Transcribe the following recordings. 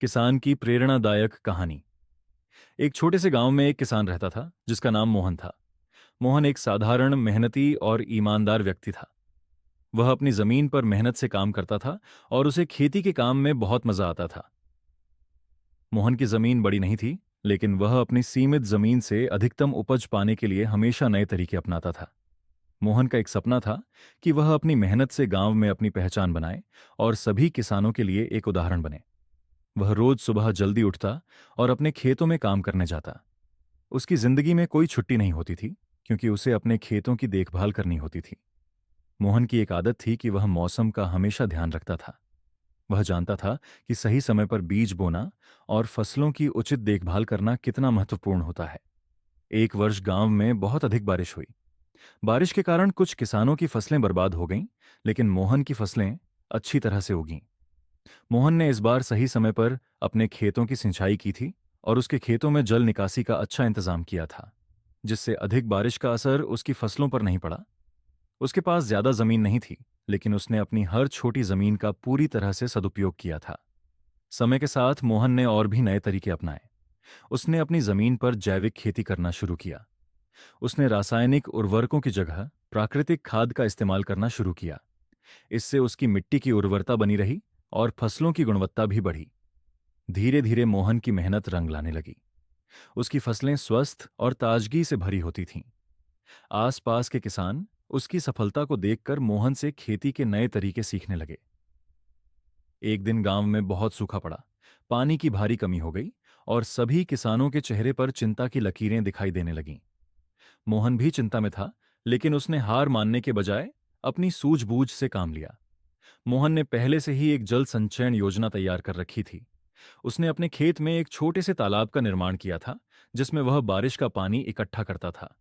किसान की प्रेरणादायक कहानी। एक छोटे से गांव में एक किसान रहता था जिसका नाम मोहन था। मोहन एक साधारण मेहनती और ईमानदार व्यक्ति था। वह अपनी जमीन पर मेहनत से काम करता था और उसे खेती के काम में बहुत मजा आता था। मोहन की जमीन बड़ी नहीं थी, लेकिन वह अपनी सीमित जमीन से अधिकतम उपज पाने के लिए हमेशा नए तरीके अपनाता था। मोहन का एक सपना था कि वह अपनी मेहनत से गांव में अपनी पहचान बनाए और सभी किसानों के लिए एक उदाहरण बने। वह रोज सुबह जल्दी उठता और अपने खेतों में काम करने जाता। उसकी जिंदगी में कोई छुट्टी नहीं होती थी, क्योंकि उसे अपने खेतों की देखभाल करनी होती थी। मोहन की एक आदत थी कि वह मौसम का हमेशा ध्यान रखता था। वह जानता था कि सही समय पर बीज बोना और फसलों की उचित देखभाल करना कितना महत्वपूर्ण होता है। एक वर्ष गांव में बहुत अधिक बारिश हुई। बारिश के कारण कुछ किसानों की फसलें बर्बाद हो गईं, लेकिन मोहन की फसलें अच्छी तरह से उगीं। मोहन ने इस बार सही समय पर अपने खेतों की सिंचाई की थी और उसके खेतों में जल निकासी का अच्छा इंतजाम किया था, जिससे अधिक बारिश का असर उसकी फसलों पर नहीं पड़ा। उसके पास ज्यादा जमीन नहीं थी, लेकिन उसने अपनी हर छोटी जमीन का पूरी तरह से सदुपयोग किया था। समय के साथ मोहन ने और भी नए तरीके अपनाए। उसने अपनी जमीन पर जैविक खेती करना शुरू किया। उसने रासायनिक उर्वरकों की जगह प्राकृतिक खाद का इस्तेमाल करना शुरू किया। इससे उसकी मिट्टी की उर्वरता बनी रही और फसलों की गुणवत्ता भी बढ़ी। धीरे धीरे मोहन की मेहनत रंग लाने लगी। उसकी फसलें स्वस्थ और ताजगी से भरी होती थीं। आसपास के किसान उसकी सफलता को देखकर मोहन से खेती के नए तरीके सीखने लगे। एक दिन गांव में बहुत सूखा पड़ा। पानी की भारी कमी हो गई और सभी किसानों के चेहरे पर चिंता की लकीरें दिखाई देने लगीं। मोहन भी चिंता में था, लेकिन उसने हार मानने के बजाय अपनी सूझबूझ से काम लिया। मोहन ने पहले से ही एक जल संचयन योजना तैयार कर रखी थी। उसने अपने खेत में एक छोटे से तालाब का निर्माण किया था, जिसमें वह बारिश का पानी इकट्ठा करता था।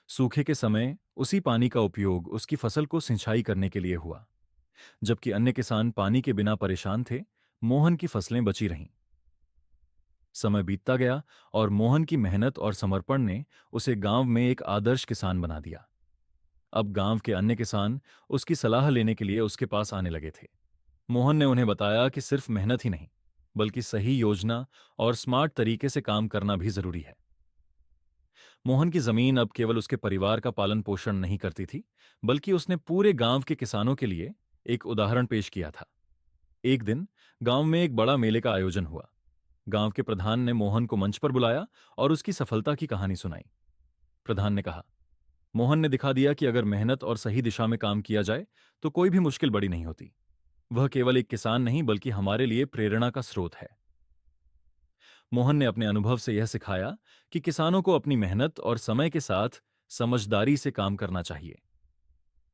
सूखे के समय उसी पानी का उपयोग उसकी फसल को सिंचाई करने के लिए हुआ। जबकि अन्य किसान पानी के बिना परेशान थे, मोहन की फसलें बची रहीं। समय बीतता गया और मोहन की मेहनत और समर्पण ने उसे गांव में एक आदर्श किसान बना दिया। अब गांव के अन्य किसान उसकी सलाह लेने के लिए उसके पास आने लगे थे। मोहन ने उन्हें बताया कि सिर्फ मेहनत ही नहीं, बल्कि सही योजना और स्मार्ट तरीके से काम करना भी जरूरी है। मोहन की जमीन अब केवल उसके परिवार का पालन पोषण नहीं करती थी, बल्कि उसने पूरे गांव के किसानों के लिए एक उदाहरण पेश किया था। एक दिन गांव में एक बड़ा मेले का आयोजन हुआ। गांव के प्रधान ने मोहन को मंच पर बुलाया और उसकी सफलता की कहानी सुनाई। प्रधान ने कहा, मोहन ने दिखा दिया कि अगर मेहनत और सही दिशा में काम किया जाए तो कोई भी मुश्किल बड़ी नहीं होती। वह केवल एक किसान नहीं, बल्कि हमारे लिए प्रेरणा का स्रोत है। मोहन ने अपने अनुभव से यह सिखाया कि किसानों को अपनी मेहनत और समय के साथ समझदारी से काम करना चाहिए।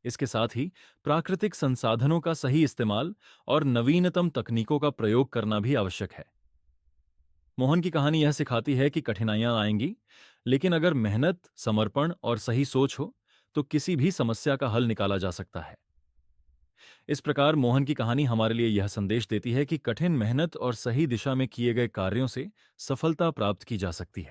इसके साथ ही प्राकृतिक संसाधनों का सही इस्तेमाल और नवीनतम तकनीकों का प्रयोग करना भी आवश्यक है। मोहन की कहानी यह सिखाती है कि कठिनाइयां आएंगी, लेकिन अगर मेहनत, समर्पण और सही सोच हो तो किसी भी समस्या का हल निकाला जा सकता है। इस प्रकार मोहन की कहानी हमारे लिए यह संदेश देती है कि कठिन मेहनत और सही दिशा में किए गए कार्यों से सफलता प्राप्त की जा सकती है।